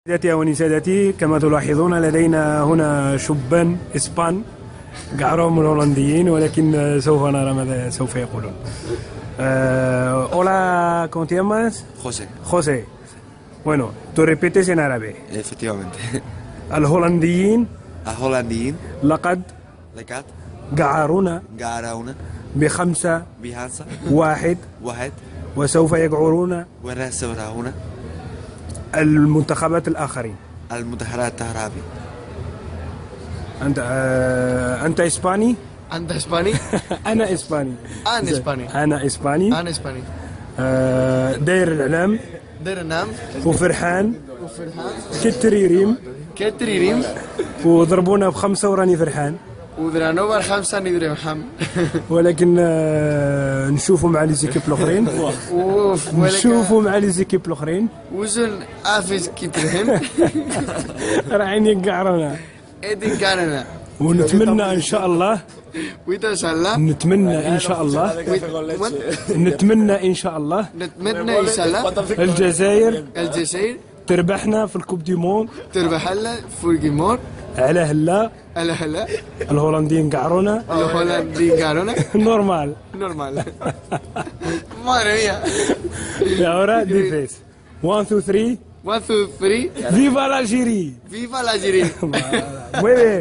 سيداتي ونسادتي، كما تلاحظون لدينا هنا شبان إسبان قعرهم الهولنديين، ولكن سوف نرى ماذا سوف يقولون. Hola, ¿cómo te llamas? José. José. Bueno, tú repites en árabe. Efectivamente. الهولنديين الهولنديين لقد لقد قعرونا قعرونا بخمسة بخمسة واحد واحد وسوف يقعرون ورسورهنا المنتخبات الآخرين. المدهرات التهرابي. أنت إسباني؟ أنت إسباني؟ أنا إسباني. أنا إسباني. أنا إسباني. أنا إسباني. داير الإعلام دير النام وفرحان وفرحان كتريريم كتريريم وضربونا بخمسة وراني فرحان، ودرانوبر خمسة ندري محم ولكن نشوفوا مع لي زيكيب الآخرين. نشوفوا مع لي زيكيب الآخرين وزن أفيس كيبرهم رايحين يقعرونا، إدين كارنا ونتمنى إن شاء الله وإذا شاء الله نتمنى إن شاء الله نتمنى إن شاء الله نتمنى إن شاء الله الجزائر تربحنا في الكوب دي موند تربح لنا فورجيمور على هلا. هلا الهولنديين قعرونا الهولنديين قعرونا نورمال نورمال. مادre mía. Y ahora dices 1, 2, 3 1, 2, 3. ¡Viva la Algeria! ¡Viva la Algeria! Muy bien.